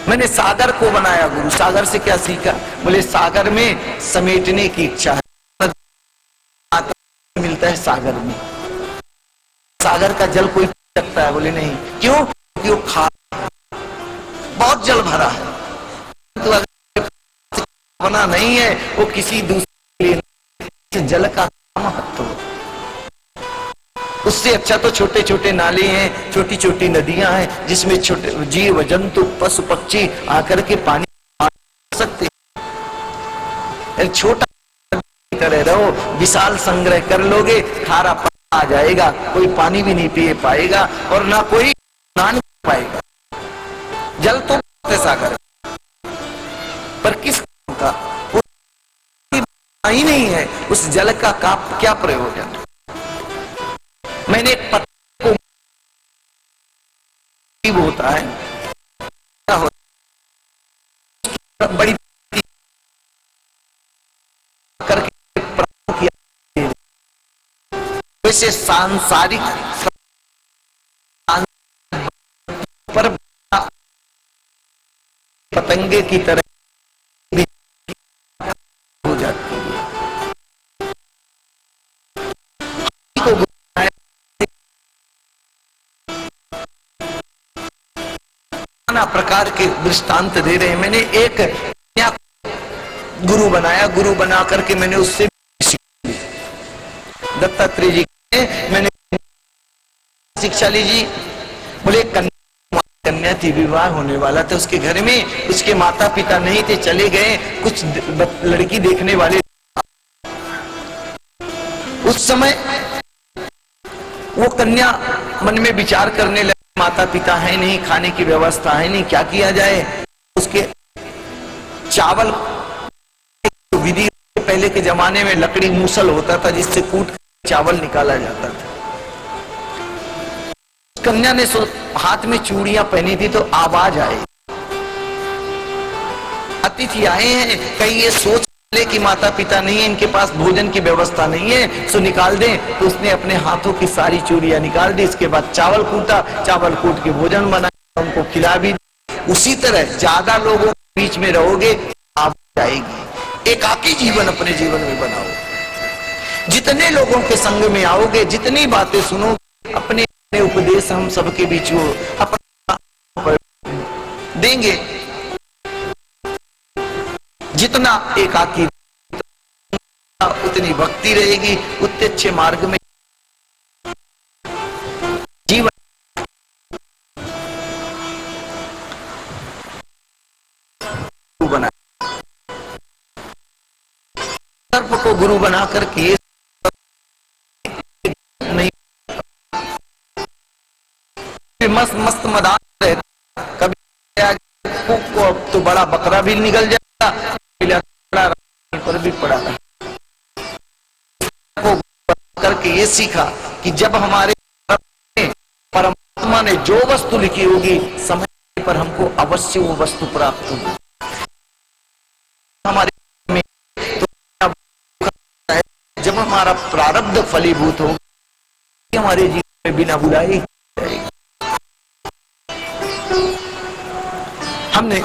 मैंने सागर को बनाया गुरु। सागर से क्या सीखा? बोले सागर में समेटने की इच्छा है, मिलता है सागर में। सागर का जल कोई पी सकता है? बोले नहीं। क्यों? क्योंकि वो खारा, बहुत जल भरा है। तो अगर बना नहीं है वो किसी दूसरे के लिए जल का महत्व, उससे अच्छा तो छोटे छोटे नाले हैं, छोटी छोटी नदियां हैं, जिसमें छोटे जीव जंतु पशु पक्षी आकर के पानी सकते। छोटा तरह रहो, विशाल संग्रह कर लोगे, खारा आ जाएगा, कोई पानी भी नहीं पी पाएगा और ना कोई स्नान कर पाएगा। जल तो सागर, पर किस काम का? ही नहीं है, उस जल का क्या प्रयोजन? मैंने एक पत्थर को होता है, क्या होता, बड़ी करके किया, वैसे सांसारिक पर पतंगे की तरह भी हो जाती है। नाना प्रकार के दृष्टांत दे रहे हैं। मैंने एक गुरु बनाया, गुरु बना करके मैंने उससे दत्तात्रेय जी मैंने शिक्षा ली जी। बोले कन्या थी, विवाह होने वाला था उसके घर में, उसके माता पिता नहीं थे, चले गए कुछ लड़की देखने वाले। उस समय वो कन्या मन में विचार करने लगे, माता पिता है नहीं, खाने की व्यवस्था है नहीं, क्या किया जाए? उसके चावल विधि, पहले के जमाने में लकड़ी मूसल होता था जिससे कूट चावल निकाला जाता था। कन्या ने हाथ में चूड़ियां पहनी थी तो आवाज आई, अतिथि आए हैं, कहीं ये सोच ले कि माता पिता नहीं है, इनके पास भोजन की व्यवस्था नहीं है, सो निकाल दें। तो उसने अपने हाथों की सारी चूड़ियां निकाल दी, इसके बाद चावल कूटा, चावल कूट के भोजन बनाया, उनको खिला भी। उसी तरह ज्यादा लोगों के बीच में रहोगे, आवाज आएगी। एकाकी जीवन अपने जीवन में बनाओ। जितने लोगों के संग में आओगे, जितनी बातें सुनोगे, अपने उपदेश हम सबके बीच वो अपना देंगे। जितना एकाकी उतनी भक्ति रहेगी, उतने अच्छे मार्ग में जीवन। बना सर्प को गुरु बना करके नहीं, मस्त मस्त मदान रहता, कभी को तो बड़ा बकरा भी निकल जाता, पर भी पड़ा करके ये सीखा कि जब हमारे परमात्मा ने जो वस्तु लिखी होगी, समय पर हमको अवश्य वो वस्तु प्राप्त होगी। हमारे में तो जब हमारा प्रारब्ध फलीभूत हो, हमारे जीवन में बिना बुलाई हमने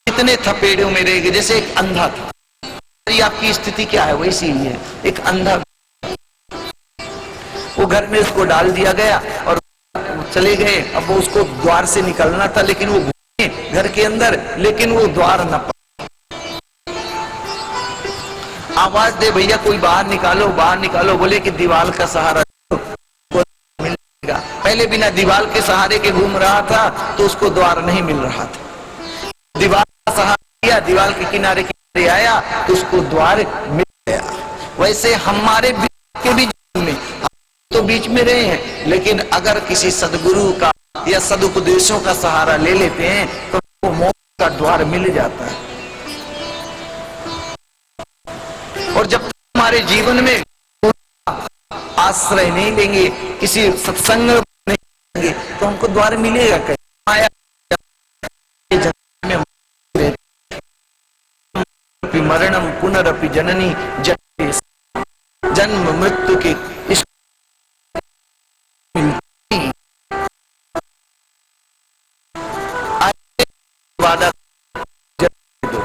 इतने थपेड़ों में रह गए। जैसे एक अंधा था, आपकी स्थिति क्या है वैसी ही है। एक अंधा, वो घर में उसको डाल दिया गया और चले गए। अब वो उसको द्वार से निकलना था, लेकिन वो घूमे घर के अंदर, लेकिन वो द्वार न पा। आवाज दे भैया कोई बाहर निकालो, बाहर निकालो। बोले कि दीवार का सहारा मिलेगा। पहले बिना दीवार के सहारे के घूम रहा था तो उसको द्वार नहीं मिल रहा था। दीवार का सहारा दिया, दीवार के किनारे किनारे आया तो उसको द्वार मिल गया। वैसे हमारे के भी जीवन में हम तो बीच में रहे हैं, लेकिन अगर किसी सदगुरु का या सदुपदेशों का सहारा ले लेते हैं तो वो मोक्ष का द्वार मिल जाता है। और जब हमारे जीवन में आश्रय नहीं लेंगे, किसी सत्संग नहीं लेंगे, तो हमको द्वार मिलेगा कैसे? माया मरणम पुनरपि जननी जटे, जन्म मृत्यु के इस वादा दो।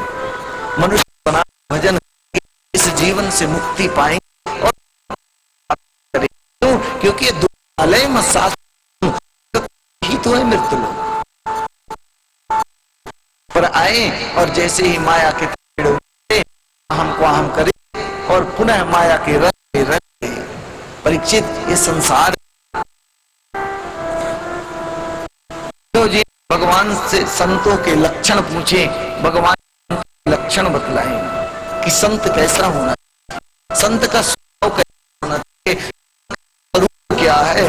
मनुष्य बना भजन इस जीवन से मुक्ति पाएंगे। और क्योंकि दुआलय में साथ ही तो है मृत्यु लोग पर आए, और जैसे ही माया के हमको हम करें और पुनः माया के रंग परीक्षित ये संसार। तो जी भगवान से संतों के लक्षण पूछे, भगवान लक्षण बतलाए कि संत कैसा होना, संत का स्वभाव कैसा होना चाहिए, रूप क्या है।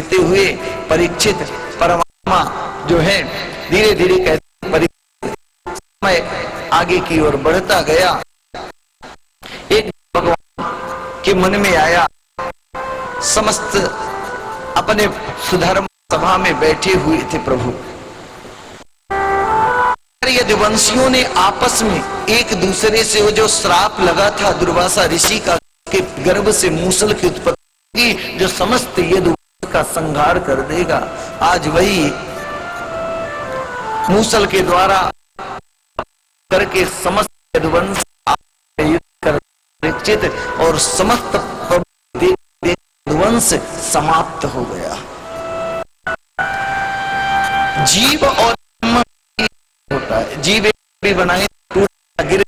चलते हुए परीक्षित परमात्मा जो है धीरे धीरे कहते परीक्षित समय आगे की ओर बढ़ता गया। एक भगवान के मन में आया, समस्त अपने सुधर्म सभा में बैठे हुए थे प्रभु, यदुवंशियों ने आपस में एक दूसरे से वो जो श्राप लगा था दुर्वासा ऋषि का के गर्भ से मूसल की उत्पत्ति की, जो समस्त यदुवंश का संहार कर देगा, आज वही मूसल के द्वारा करके समस्त यदुवंश युद्ध कर परीक्षित और समस्त यदुवंश समाप्त हो गया। जीव और होता है, जीव भी बनाए गिर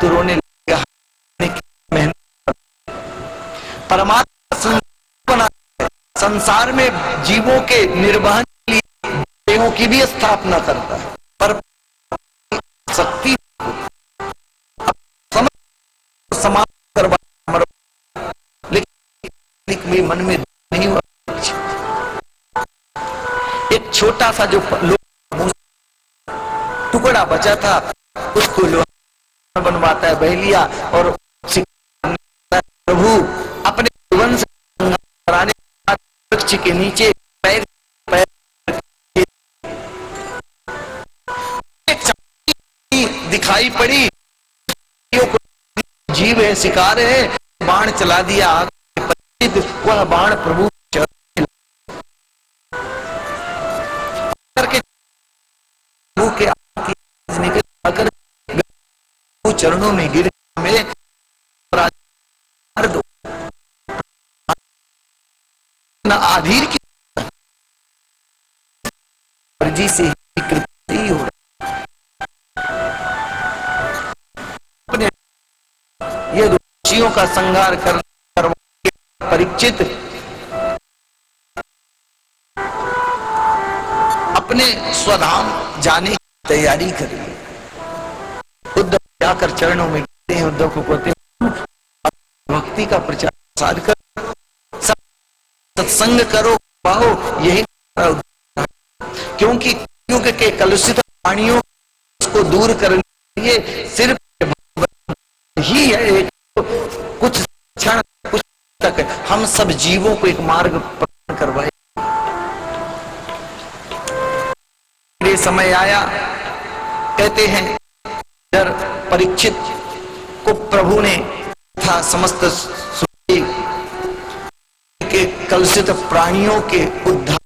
तो रोने लगेगा, मेहनत। परमात्मा बना संसार में जीवों के निर्वहन के लिए देवों की भी स्थापना करता है, पर शक्ति समाप्त करवा, लेकिन मन में नहीं हुआ। एक छोटा सा जो टुकड़ा बचा था उसको लोहा बनवाता है बहेलिया और प्रभु अपने वंश कराने वृक्ष के नीचे पैर दिखाई पड़ी, जीव है, शिकार है, बाण चला दिया, वह बाण प्रभु के निकल चरणों में गिर मेरे दो न आधीर की मर्जी से कृति हो अपने ये दोषियों का संहार कर परीक्षित अपने स्वधाम जाने की तैयारी करिए। उद्धव जाकर चरणों में गिरते हैं, उद्धव को कहते हैं भक्ति का प्रचार प्रसार करो, सत्संग करो, पाओ, यही क्योंकि युग के कलुषित वाणियों को दूर करने के लिए सिर्फ ही है, कुछ क्षण कुछ तक हम सब जीवों को एक मार्ग प्रदान करवाए। समय आया, कहते हैं जब परीक्षित को प्रभु ने था समस्त के कलुषित प्राणियों के उद्धार,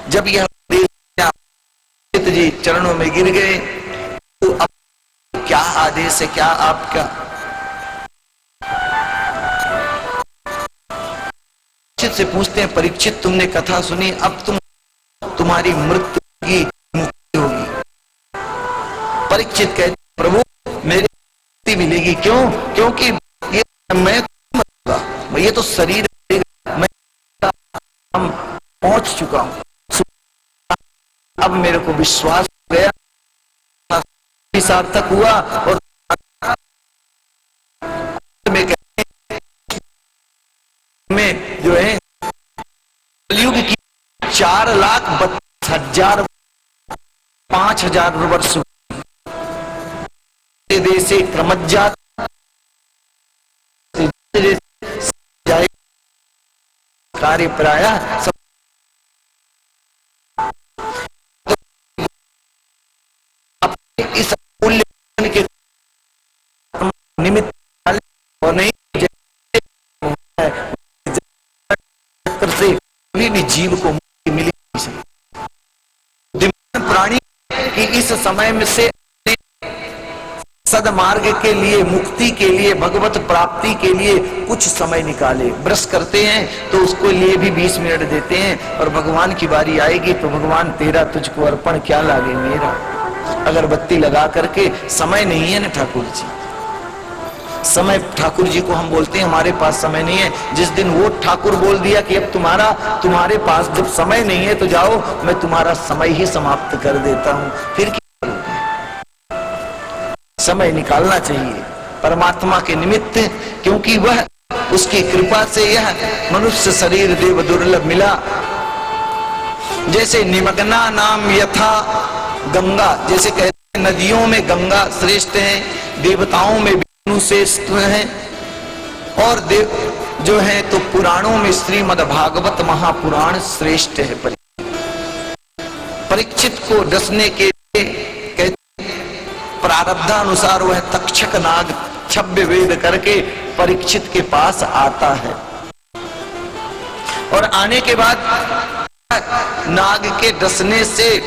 जब यह जी चरणों में गिर गए तो अब क्या आदेश है, क्या आपका? परीक्षित से पूछते हैं, परीक्षित तुमने कथा सुनी, अब तुम्हारी मृत्यु की मुक्ति होगी। परीक्षित कहते प्रभु मेरी मुक्ति मिलेगी, क्यों? क्योंकि ये मैं ये तो शरीर मैं पहुंच चुका हूं, अब मेरे को विश्वास हो गया, सार्थक हुआ। और में जो है कलयुग की 4,32,000 5,000 वर्ष देशे क्रमज्जात कार्य प्राय इस मूल्य के निमित्त और नहीं से कभी भी जीव को मुक्ति मिली प्राणी की इस समय में से सदमार्ग के लिए, मुक्ति के लिए, भगवत प्राप्ति के लिए कुछ समय निकाले। ब्रश करते हैं तो उसको लिए भी 20 मिनट देते हैं, और भगवान की बारी आएगी तो भगवान तेरा तुझको अर्पण क्या लागे मेरा, अगरबत्ती लगा करके। समय नहीं है ना ठाकुर जी, समय ठाकुर जी को हम बोलते हैं हमारे पास समय नहीं है। जिस दिन वो ठाकुर बोल दिया कि अब तुम्हारे पास जब समय नहीं है तो जाओ, मैं तुम्हारा समय ही समाप्त कर देता हूं, फिर क्या करोगे? समय निकालना चाहिए परमात्मा के निमित्त, क्योंकि वह उसकी कृपा से यह मनुष्य शरीर देव दुर्लभ मिला। जैसे निमग्ना नाम यथा गंगा, जैसे कहते हैं नदियों में गंगा श्रेष्ठ है, देवताओं में विष्णु श्रेष्ठ है, और देव जो है तो पुराणों में श्रीमद् भागवत महापुराण श्रेष्ठ है। परीक्षित को डसने के लिए कहते प्रारब्धानुसार वह तक्षक नाग छब्य वेद करके परीक्षित के पास आता है, और आने के बाद नाग के डसने से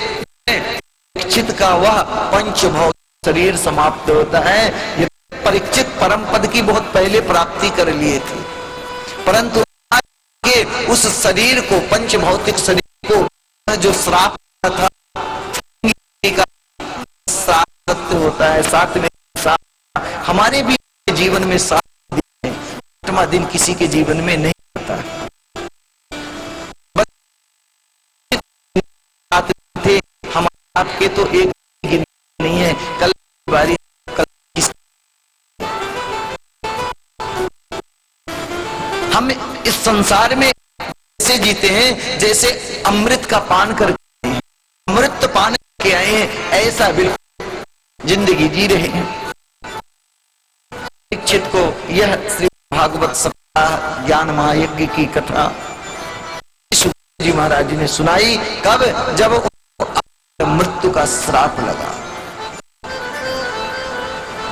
परीक्षित का वह पंचभौतिक शरीर समाप्त होता है। ये परीक्षित परम पद की बहुत पहले प्राप्ति कर लिए थे, परंतु के उस शरीर को, पंचभौतिक शरीर को जो श्राप था, श्राप सत्य होता है, सातवें श्राप हमारे भी जीवन में 7 दिन है, 8वां दिन किसी के जीवन में नहीं होता है। थे हमारे आपके तो एक दिन नहीं है, कल बारी कल हम इस संसार में ऐसे जीते हैं जैसे अमृत का पान करके, अमृत पान करके आए हैं, ऐसा बिल्कुल जिंदगी जी रहे हैं। परीक्षित को यह श्री भागवत सप्ताह ज्ञान महायज्ञ की कथा जी महाराज जी ने सुनाई। कब? जब मृत्यु का श्राप लगा।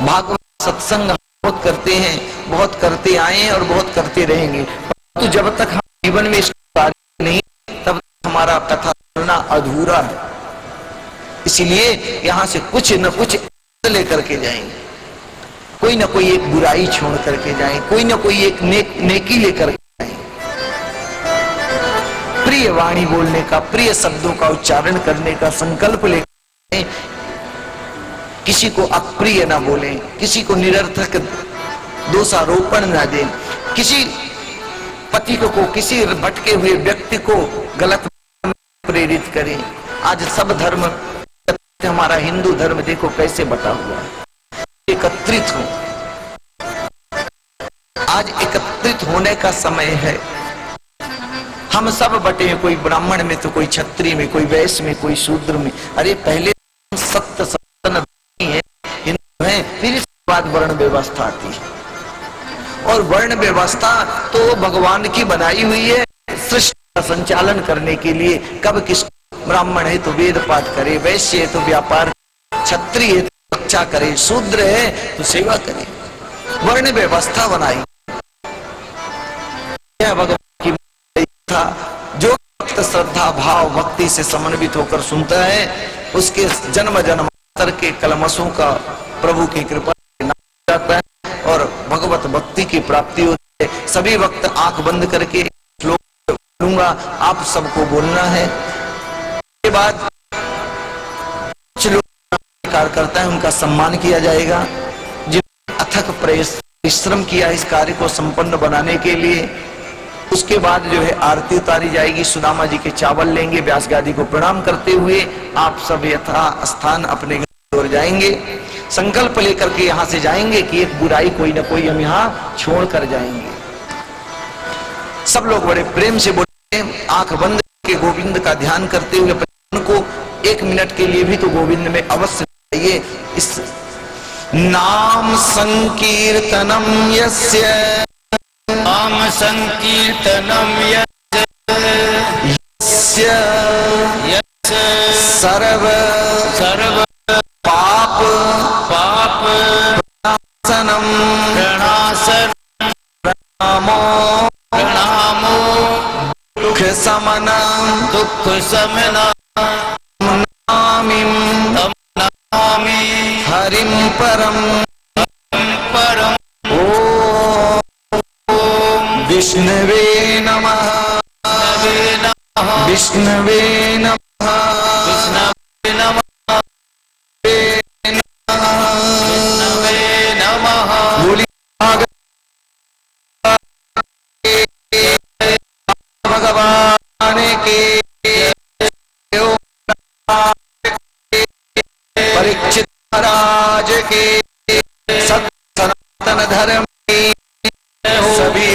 भागवत सत्संग बहुत करते हैं, बहुत करते आए हैं और बहुत करते रहेंगे, परंतु जब तक हम जीवन में इसको कार्य नहीं, तब तक हमारा कथा सुनना अधूरा है। इसीलिए यहां से कुछ न कुछ लेकर के जाएंगे, कोई ना कोई एक बुराई छोड़ करके जाएं, कोई ना कोई एक नेकी लेकर जाएं, प्रिय वाणी बोलने का, प्रिय शब्दों का उच्चारण करने का संकल्प लेकर, किसी को अप्रिय ना बोलें, किसी को निरर्थक दोषारोपण ना दें, किसी पति को, किसी भटके हुए व्यक्ति को गलत प्रेरित करें। आज सब धर्म, हमारा हिंदू धर्म देखो कैसे बटा हुआ है। एकत्रित हो, आज एकत्रित होने का समय है। हम सब बटे हैं, कोई ब्राह्मण में तो कोई क्षत्रिय में, कोई वैश्य में, कोई शूद्र में। अरे पहले सत्य सनातन है, हिंदू है, फिर इसके बाद वर्ण व्यवस्था आती है, और वर्ण व्यवस्था तो भगवान की बनाई हुई है सृष्टि का संचालन करने के लिए। कब किस, ब्राह्मण है तो वेद पाठ करे, वैश्य है तो व्यापार, क्षत्रिय है तो रक्षा करे, शूद्र है तो सेवा करे, वर्ण व्यवस्था बनाई। यह भगवान की था। जो भक्त श्रद्धा भाव भक्ति से समन्वित होकर सुनता है, उसके जन्म जन्मांतर के कलमशों का प्रभु की कृपा से नाश हो जाता है और भगवत भक्ति की प्राप्ति होती है। सभी वक्त आंख बंद करके श्लोक बोलूंगा, आप सबको बोलना है। के बाद कुछ लोग कार्य करता है, उनका सम्मान किया जाएगा, जिन्होंने अथक परिश्रम किया इस कार्य को संपन्न बनाने के लिए। उसके बाद जो है आरती उतारी जाएगी, सुदामा जी के चावल लेंगे, व्यास गादी को प्रणाम करते हुए आप सब यथा स्थान अपने घर की ओर जाएंगे। संकल्प लेकर के यहाँ से जाएंगे कि एक बुराई कोई ना कोई हम यहाँ छोड़ कर जाएंगे। सब लोग बड़े प्रेम से बोलते हैं, आंख बंद करके गोविंद का ध्यान करते हुए को 1 मिनट के लिए भी तो गोविंद में अवश्य चाहिए। इस नाम संकीर्तनम यस्य, नाम संकीर्तनम यस्य सर्व पाप प्रणाशनम प्रणामो दुख समनम नमामि हरिम परम विष्णवे नमः, विष्णवे नमः, विष्णवे नमः, विष्णवे नमः। भगवान के परीक्षित महाराज के सनातन धर्म की सभी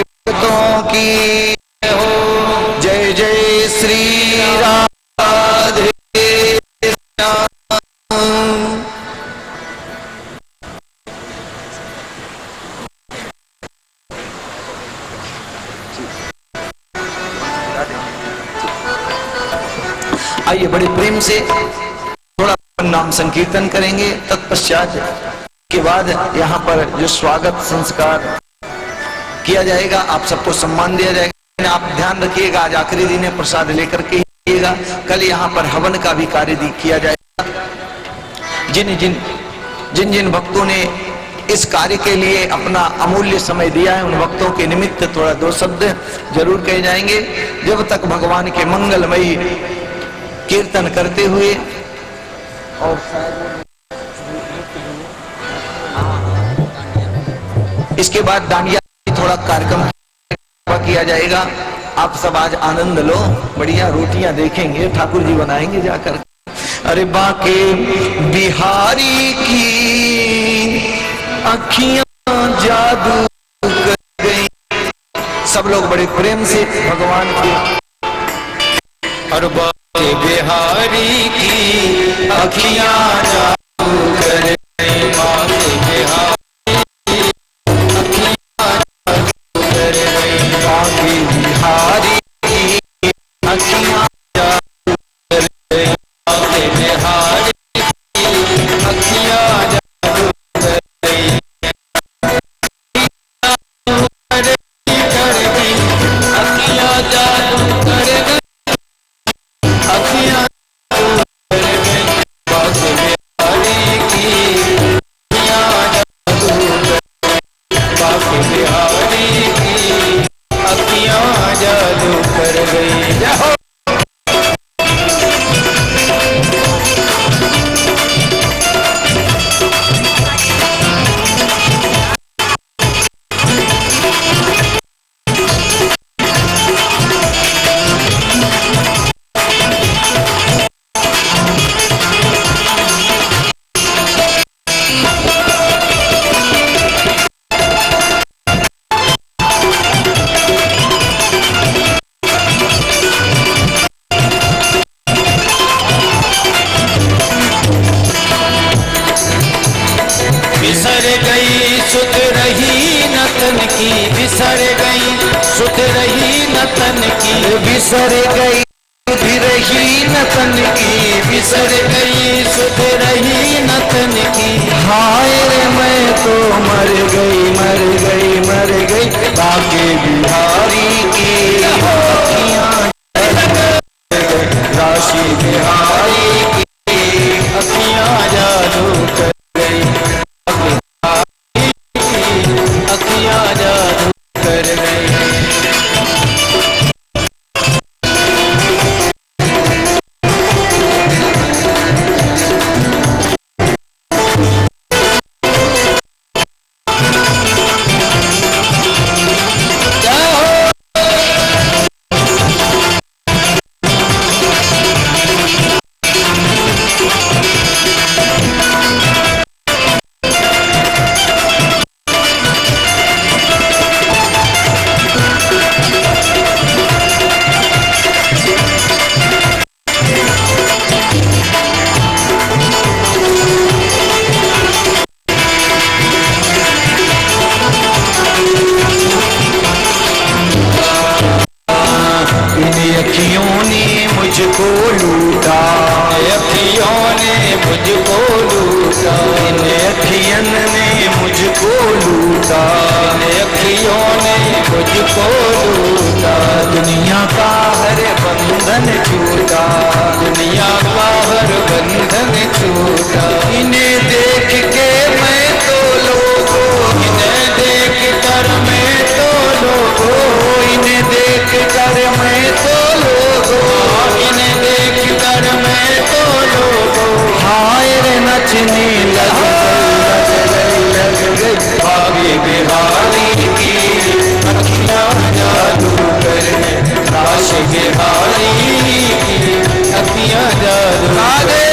संकीर्तन करेंगे। तत्पश्चात के बाद यहाँ पर जो स्वागत संस्कार किया जाएगा, आप सबको सम्मान दिया जाएगा। आप ध्यान रखिएगा, आज आखिरी दिन है, प्रसाद लेकर के आइएगा। कल यहाँ पर हवन का भी कार्य किया जाएगा। जिन जिन भक्तों ने इस कार्य के लिए अपना अमूल्य समय दिया है, उन भक्तों के निमित्त थोड़ा दो शब्द जरूर कहे जाएंगे। जब तक भगवान के मंगलमयी कीर्तन करते हुए और इसके बाद डांडिया थोड़ा कार्यक्रम किया जाएगा। आप सब आज आनंद लो, बढ़िया रोटियां देखेंगे, ठाकुर जी बनाएंगे जाकर। अरे बाके बिहारी की अखियां जादू कर गई। सब लोग बड़े प्रेम से भगवान के और बाके बिहारी की अखियां जादू कर गई। बाके बिहारी बाके बिहारी की अखियां जादू कर गई। बाके बिहारी की अखियां जादू कर गई। अखियां जादू कर गई। अखियां जादू कर गई। बाके बिहारी की अखियां जादू कर गई। बाके बिहारी की अखियां जादू कर गई। जय हो। बिसर गई सुध रही नतन की। बिसर गई सुध रही नतन की। बिसर गई सुध रही नतन की। बिसर गई सुध रही नतन की। हाय रे मैं तो मर गई मर गई मर गई। बाके बिहारी की अखियां राशि बिहारी की अखियां जादू कर गई। अखियां जादू कर गई। अखियों ने मुझको लूटा। अखियों ने मुझको लूटा। इन अखियन ने मुझको लूटा। अखियों ने मुझको लूटा। दुनिया का हर बंधन छूटा। दुनिया का हर बंधन छूटा। इन्हें देख के मैं तो लोगों, इन्हें देख कर मैं तो लोगों, इन्हें देख कर मैं तो लोगों, इन्हें देख कर मैं तो लोगों, हाय रे नचने लग गई। बाके बिहारी की अखियां जादू कर गई। बाके बिहारी की अखियां जादू कर गई।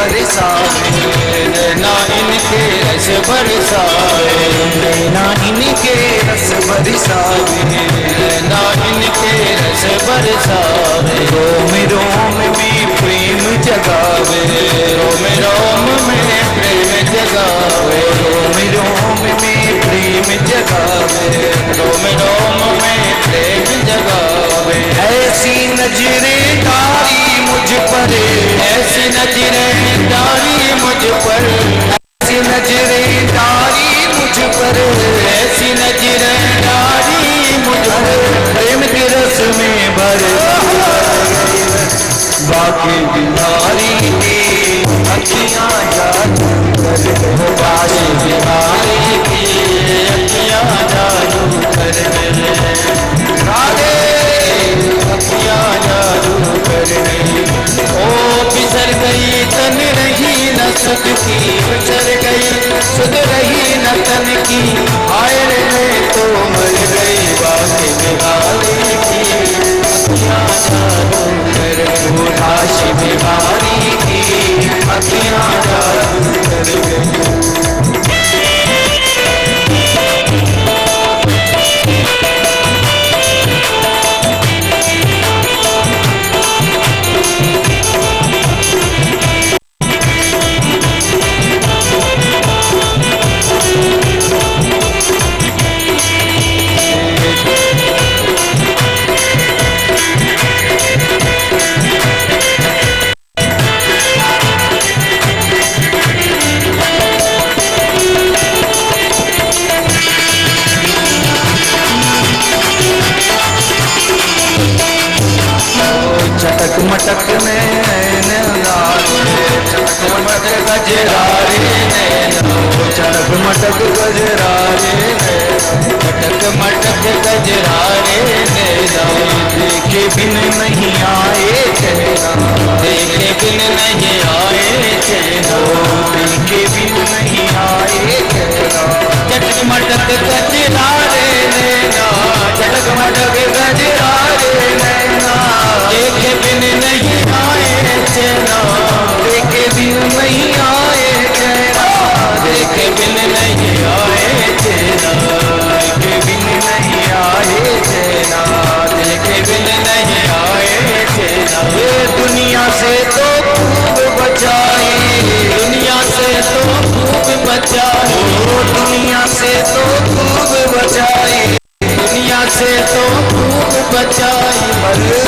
बरसावे, नैना इनके रस बरसावे, नैना इनके रस बरसावे, नैना इनके रस बरसावे, रोम रोम में प्रेम जगावे, रोम रोम में प्रेम जगावे, रोम रोम में प्रेम जगावे, रोम रोम में प्रेम जगावे। ऐसी नजरें डाली मुझ पर, ऐसी नजरें डाली मुझ पर, ऐसी नजरें डाली मुझ पर, ऐसी नजरें डाली मुझ पर, प्रेम के रस में भर बाकी बिहारी की अखियां जादू कर गए, बाकी बिहारी की अखियां जादू कर गए, राधे अखियां जादू कर गई। ओ फिसल गई तन रही न सुध की, फिसल गई सुध रही न तन की, आए में तो मर गई बाकी बिहारी की अखियां जादू कर गई, काशी बिहारी की अखियां जादू कर गई। चटक मटक नैन लागे, चटक मटक गजरारे नैना, चटक मटक गजरारे नैना, मटक मटक गजरारे नैना, देखे बिन नहीं आए चैना, देखे बिन नहीं आए चैना, देखे बिन नहीं आए चैना, चटक मटक गजरारे नैना, चटक मटक गजरारे नैना, देखे बिन नहीं आए चैना, देखे बिन नहीं आए चैना, देखे बिन नहीं आए चैना, देखे बिन नहीं आए चैना, देखे बिन नहीं आए चैना। ये दुनिया से तो खूब बचाई, दुनिया से तो खूब बचाई, ओ दुनिया से तो खूब बचाई, दुनिया से तो खूब बचाई, अरे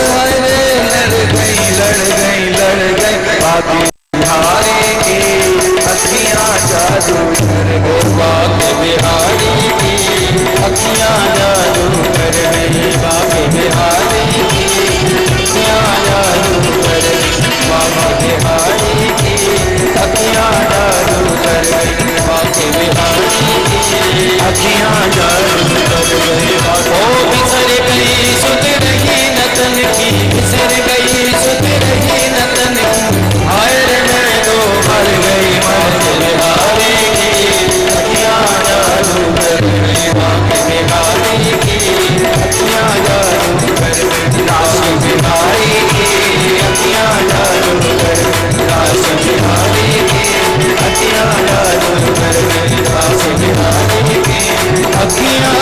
लड़ गई लड़ गई लड़ गई बाकी बिहारी की अखियां जादू कर गई, बाके बिहारी की अखियां जादू कर गई, बाके बिहारी की अखियां जादू कर गई, बाके बिहारी की अखियां जादू कर गई, बाके बिहारी की अखियां जादू कर गई। ओ बिसर गई सुध रही न तन की, बिसर गई सुध रही न तन की, हाय रे मैं तो मर गई बाके बिहारी की अखियां जादू कर गई, बाके बिहारी की अखियां जादू कर गई, काशी बिहारी की अखियां जादू कर गई, काशी बिहारी की अखियां जादू कर गई, काशी बिहारी की अखियां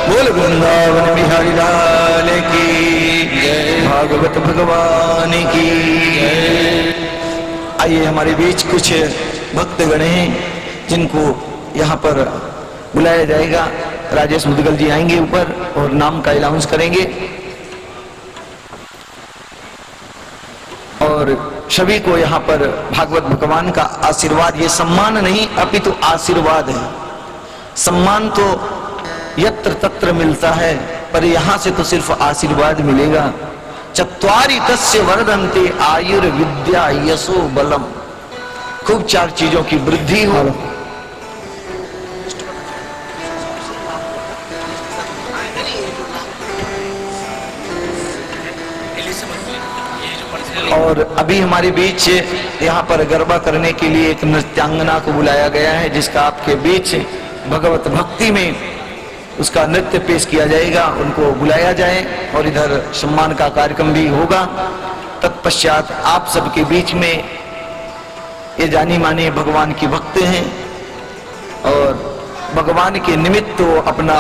बोल वृंदावन बिहारी लाल की, भागवत भगवान की। आइए हमारे बीच कुछ भक्तगण हैं जिनको यहाँ पर बुलाया जाएगा। राजेश मुदगल जी आएंगे ऊपर और नाम का अनाउंस करेंगे और सभी को यहाँ पर भागवत भगवान का आशीर्वाद, ये सम्मान नहीं अपितु आशीर्वाद है। सम्मान तो यत्र तत्र मिलता है पर यहाँ से तो सिर्फ आशीर्वाद मिलेगा। चत्वारि तस्य वर्धन्ते आयुर्विद्या यशो बलम, खूब चार चीजों की वृद्धि हो। और अभी हमारे बीच यहाँ पर गरबा करने के लिए एक नृत्यांगना को बुलाया गया है जिसका आपके बीच भगवत भक्ति में उसका नृत्य पेश किया जाएगा, उनको बुलाया जाए और इधर सम्मान का कार्यक्रम भी होगा। तत्पश्चात आप सबके बीच में ये जानी माने भगवान की भक्त हैं और भगवान के निमित्त तो अपना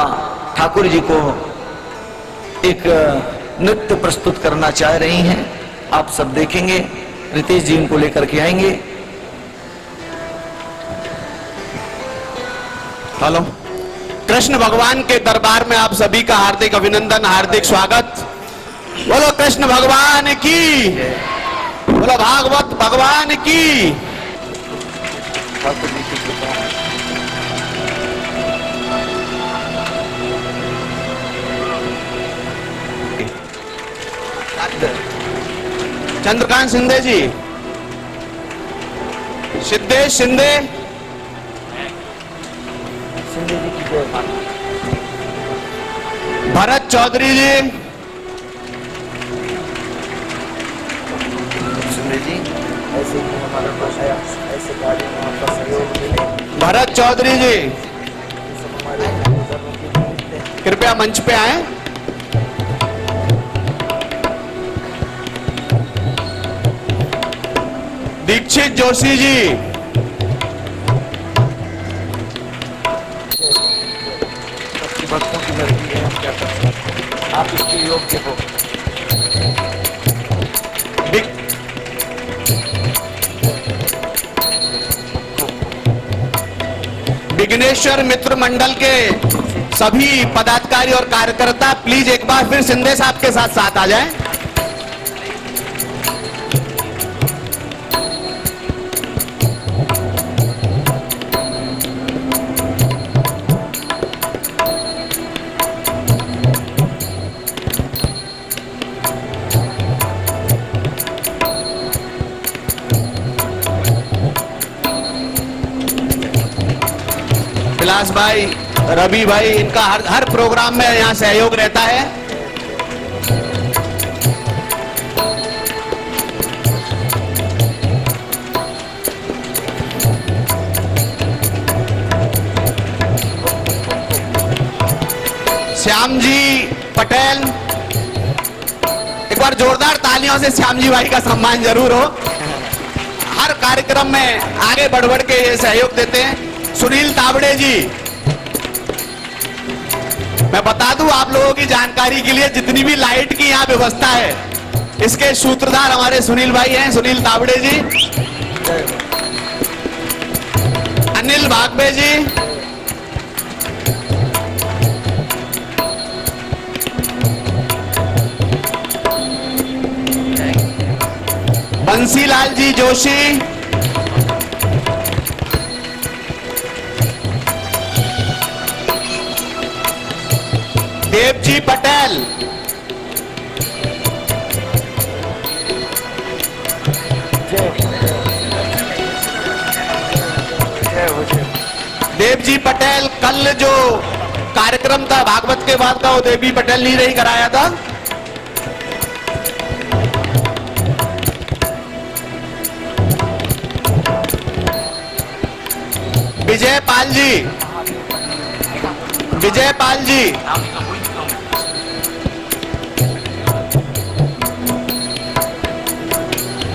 ठाकुर जी को एक नृत्य प्रस्तुत करना चाह रही हैं। आप सब देखेंगे, रितेश जी उनको लेकर के आएंगे। हेलो, कृष्ण भगवान के दरबार में आप सभी का हार्दिक अभिनंदन, हार्दिक स्वागत। बोलो कृष्ण भगवान की, बोलो भागवत भगवान की। ठाकुर जी की कृपा है। चंद्रकांत शिंदे जी, सिद्धेश शिंदे, भरत चौधरी जी, सुंदर जी, ऐसे ही हमारा भाषा ऐसे कार्य में आपका सहयोग मिले। भरत चौधरी जी सब हमारे गुरुजनों के निमित्त है। कृपया मंच पे आए। दीक्षित जोशी जी, सबकी भक्तों की मर्जी है, हम क्या कर सकते हैं। आप इसके योग्य हो। दिक- विघ्नेश्वर मित्र मंडल के सभी पदाधिकारी और कार्यकर्ता प्लीज एक बार फिर शिंदे साहब के साथ साथ आ जाएं। विलास भाई, रवि भाई, इनका हर प्रोग्राम में यहाँ सहयोग रहता है। श्याम जी पटेल, एक बार जोरदार तालियों से श्याम जी भाई का सम्मान जरूर हो। हर कार्यक्रम में आगे बढ़ बढ़ के ये सहयोग देते हैं। सुनील तावड़े जी, मैं बता दूं आप लोगों की जानकारी के लिए, जितनी भी लाइट की यहाँ व्यवस्था है, इसके सूत्रधार हमारे सुनील भाई हैं, सुनील तावड़े जी। अनिल बागबे जी, बंसीलाल जी जोशी, देवजी पटेल, देवजी पटेल, कल जो कार्यक्रम था भागवत के बाद का, वो देवजी पटेल नहीं रही कराया था। विजय पाल जी, विजय पाल जी,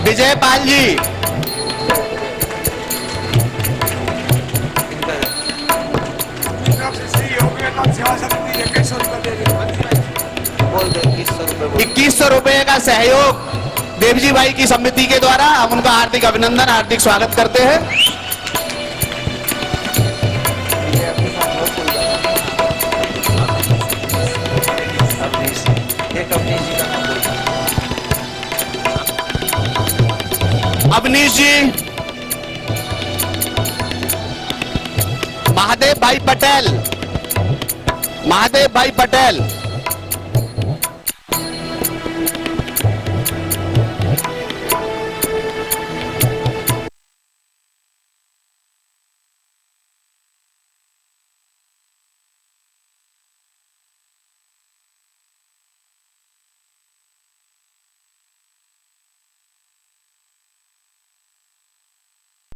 विजय पाल जी, बोल दो 2100 ₹2100 का सहयोग देवजी भाई की समिति के द्वारा। हम उनका हार्दिक अभिनंदन, हार्दिक स्वागत करते हैं। अवनीश जी, महादेव भाई पटेल, महादेव भाई पटेल,